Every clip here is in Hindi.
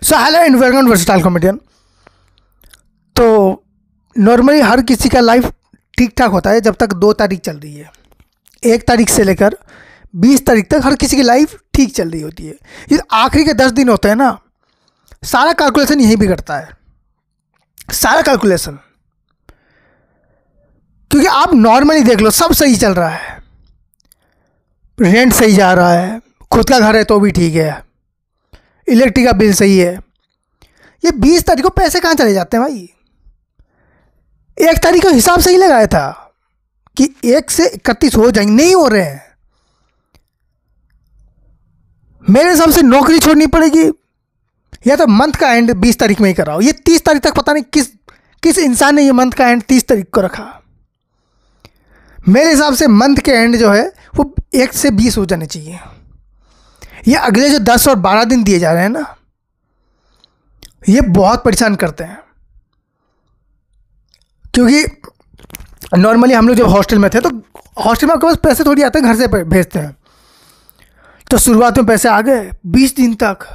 So hello and welcome versatile comedian. तो नॉर्मली हर किसी का लाइफ ठीक ठाक होता है जब तक 2 तारीख चल रही है। 1 तारीख से लेकर 20 तारीख तक हर किसी की लाइफ ठीक चल रही होती है। ये आखिरी के 10 दिन होते हैं ना, सारा कैलकुलेशन यहीं बिगड़ता है, सारा कैलकुलेशन। क्योंकि आप नॉर्मली देख लो, सब सही चल रहा है, रेंट सही जा रहा है, खुद का घर है तो भी ठीक है, इलेक्ट्रिक का बिल सही है। ये 20 तारीख को पैसे कहाँ चले जाते हैं भाई? 1 तारीख का हिसाब सही लगाया था कि 1 से 31 हो जाएंगे, नहीं हो रहे हैं। मेरे हिसाब से नौकरी छोड़नी पड़ेगी या तो मंथ का एंड 20 तारीख में ही कराओ। ये 30 तारीख तक पता नहीं किस इंसान ने ये मंथ का एंड 30 तारीख को रखा। मेरे हिसाब से मंथ के एंड जो है वो 1 से 20 हो जाने चाहिए। ये अगले जो 10 और 12 दिन दिए जा रहे हैं ना, ये बहुत परेशान करते हैं। क्योंकि नॉर्मली हम लोग जब हॉस्टल में थे तो हॉस्टल में आपके पास पैसे थोड़ी आते हैं, घर से भेजते हैं। तो शुरुआत में पैसे आ गए, 20 दिन तक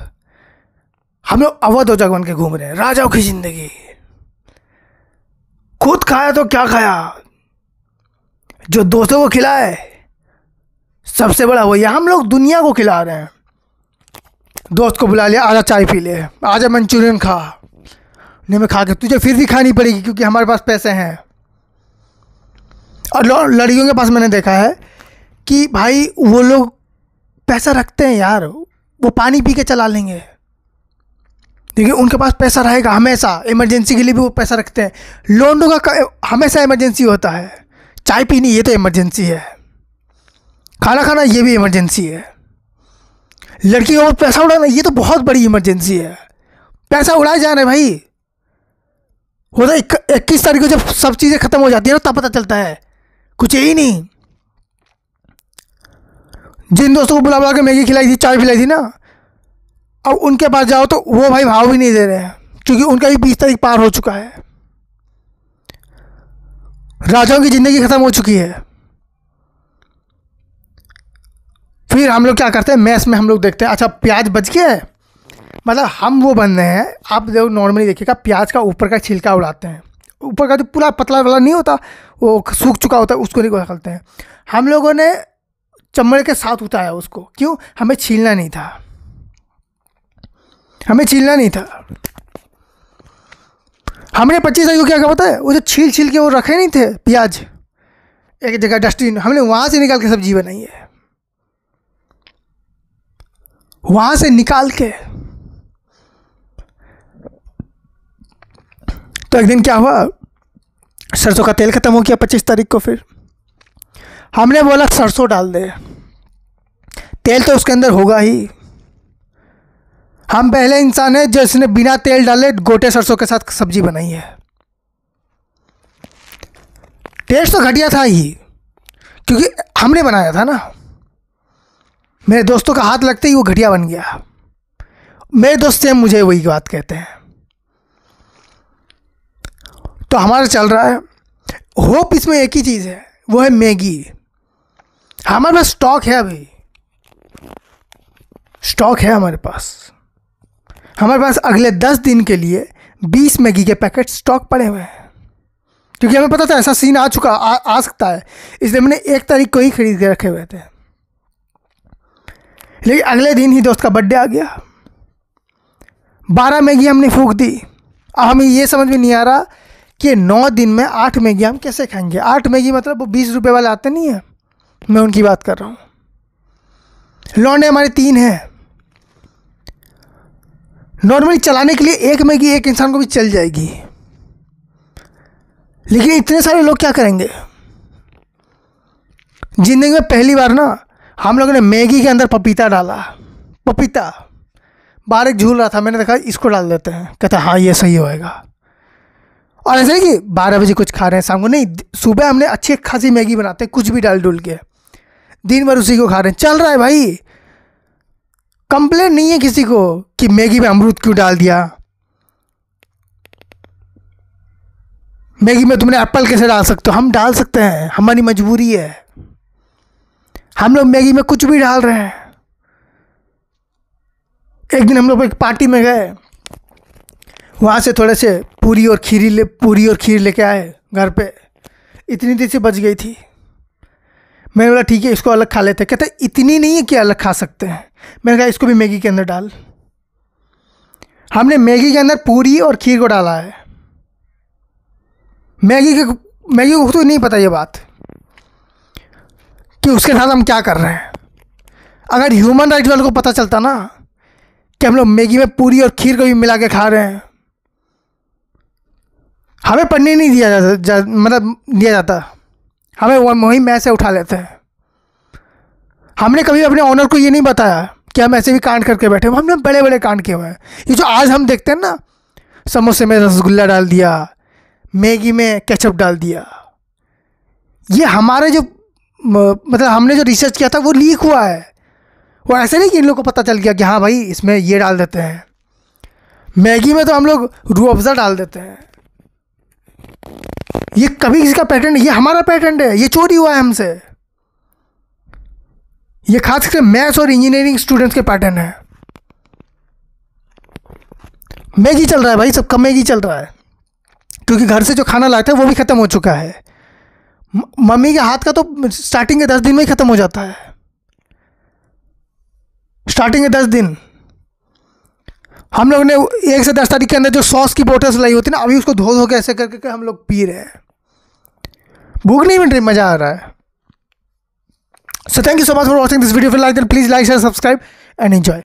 हम लोग अवध हो जग बन के घूम रहे हैं, राजाओं की जिंदगी। खुद खाया तो क्या खाया, जो दोस्तों को खिलाए सबसे बड़ा वही है। हम लोग दुनिया को खिला रहे हैं। दोस्त को बुला लिया, आजा चाय पी ले, आजा मंचूरियन खा। नहीं, मैं खा के तुझे फिर भी खानी पड़ेगी क्योंकि हमारे पास पैसे हैं। और लड़कियों के पास मैंने देखा है कि भाई वो लोग पैसा रखते हैं यार, वो पानी पी के चला लेंगे। देखिए, उनके पास पैसा रहेगा हमेशा, इमरजेंसी के लिए भी वो पैसा रखते हैं। लोंडों का हमेशा इमरजेंसी होता है। चाय पीनी ये तो इमरजेंसी है, खाना खाना ये भी इमरजेंसी है, लड़कियों को पैसा उड़ाना ये तो बहुत बड़ी इमरजेंसी है। पैसा उड़ाए जा रहे भाई। वो तो 21 तारीख को जब सब चीज़ें खत्म हो जाती है ना, तब पता चलता है कुछ यही नहीं। जिन दोस्तों को बुला बुला के मैगी खिलाई थी, चाय पिलाई थी ना, अब उनके पास जाओ तो वो भाई भाव भी नहीं दे रहे हैं क्योंकि उनका भी 20 तारीख पार हो चुका है। राजाओं की जिंदगी खत्म हो चुकी है। फिर हम लोग क्या करते हैं, मैस में हम लोग देखते हैं, अच्छा प्याज बच गया है, मतलब हम वो बन रहे हैं। आप लोग नॉर्मली देखिएगा, प्याज का ऊपर का छिलका उड़ाते हैं, ऊपर का जो पूरा पतला वाला नहीं होता, वो सूख चुका होता है, उसको निकालते हैं। हम लोगों ने चमड़े के साथ उतारा उसको, क्यों? हमें छीलना नहीं था, हमें छीलना नहीं था। हमने 25 तारीख को क्या पता है, वो जो छील के वो रखे नहीं थे प्याज एक जगह डस्टबिन, हमने वहाँ से निकाल के सब्जी बनाई है, वहाँ से निकाल के। तो एक दिन क्या हुआ, सरसों का तेल ख़त्म हो गया 25 तारीख को। फिर हमने बोला सरसों डाल दे, तेल तो उसके अंदर होगा ही। हम पहले इंसान है जिसने बिना तेल डाले गोटे सरसों के साथ सब्जी बनाई है। टेस्ट तो घटिया था ही क्योंकि हमने बनाया था ना। मेरे दोस्तों का हाथ लगते ही वो घटिया बन गया। मेरे दोस्त सेम मुझे वही बात कहते हैं। तो हमारा चल रहा है होप, इसमें एक ही चीज़ है, वो है मैगी। हमारे पास स्टॉक है, अभी स्टॉक है हमारे पास। हमारे पास अगले 10 दिन के लिए 20 मैगी के पैकेट स्टॉक पड़े हुए हैं क्योंकि हमें पता था ऐसा सीन आ चुका आ सकता है, इसलिए मैंने 1 तारीख को ही खरीद के रखे हुए थे। लेकिन अगले दिन ही दोस्त का बर्थडे आ गया, 12 मैगी हमने फूंक दी। अब हमें ये समझ में नहीं आ रहा कि 9 दिन में 8 मैगी हम कैसे खाएंगे। 8 मैगी मतलब वो 20 रुपये वाले आते नहीं है, मैं उनकी बात कर रहा हूँ। लौंडे हमारे 3 हैं। नॉर्मली चलाने के लिए 1 मैगी एक इंसान को भी चल जाएगी, लेकिन इतने सारे लोग क्या करेंगे? जिंदगी में पहली बार ना हम लोगों ने मैगी के अंदर पपीता डाला। पपीता बाहर एक झूल रहा था, मैंने देखा इसको डाल देते हैं, कहता हाँ ये सही होएगा। और ऐसे ही कि 12 बजे कुछ खा रहे हैं, शाम को नहीं, सुबह हमने अच्छी खासी मैगी बनाते हैं, कुछ भी डाल डुल के, दिन भर उसी को खा रहे हैं। चल रहा है भाई, कंप्लेन नहीं है किसी को कि मैगी में अमरूद क्यों डाल दिया, मैगी में तुमने एप्पल कैसे डाल सकते हो। हम डाल सकते हैं, हमारी मजबूरी है। हम लोग मैगी में कुछ भी डाल रहे हैं। एक दिन हम लोग एक पार्टी में गए, वहाँ से थोड़े से पूरी और खीर लेके आए घर पे। इतनी देर से बच गई थी। मैंने बोला ठीक है इसको अलग खा लेते। कहते इतनी नहीं है कि अलग खा सकते हैं। मैंने कहा इसको भी मैगी के अंदर डाल। हमने मैगी के अंदर पूरी और खीर को डाला है। मैगी को तो नहीं पता ये बात कि उसके साथ हम क्या कर रहे हैं। अगर ह्यूमन राइट्स वालों को पता चलता ना कि हम लोग मैगी में पूरी और खीर को भी मिला के खा रहे हैं, हमें पढ़ने नहीं दिया जाता। हमें वही मैच से उठा लेते हैं। हमने कभी अपने ऑनर को ये नहीं बताया कि हम ऐसे भी कांड करके बैठे। हमने बड़े बड़े कांड किए हुए हैं। ये जो आज हम देखते हैं ना, समोसे में रसगुल्ला डाल दिया, मैगी में केचप डाल दिया, ये हमारे जो हमने जो रिसर्च किया था वो लीक हुआ है। वो ऐसे नहीं कि इन लोगों को पता चल गया कि हाँ भाई इसमें ये डाल देते हैं। मैगी में तो हम लोग रूह अफ़ज़ा डाल देते हैं। ये कभी किसी का पैटर्न, ये हमारा पैटर्न है। ये चोरी हुआ है हमसे। ये खास करके मैथ्स और इंजीनियरिंग स्टूडेंट्स के पैटर्न है। मैगी चल रहा है भाई, सबका मैगी चल रहा है, क्योंकि घर से जो खाना लाते हैं वो भी ख़त्म हो चुका है। मम्मी के हाथ का तो स्टार्टिंग के 10 दिन में ही ख़त्म हो जाता है। स्टार्टिंग के 10 दिन हम लोग ने 1 से 10 तारीख के अंदर जो सॉस की बोतल्स लाई होती है ना, अभी उसको धो के ऐसे करके हम लोग पी रहे हैं। भूख नहीं मिल रही, मज़ा आ रहा है। So thank you so much for watching this video. If you like it, please like, share, subscribe and enjoy.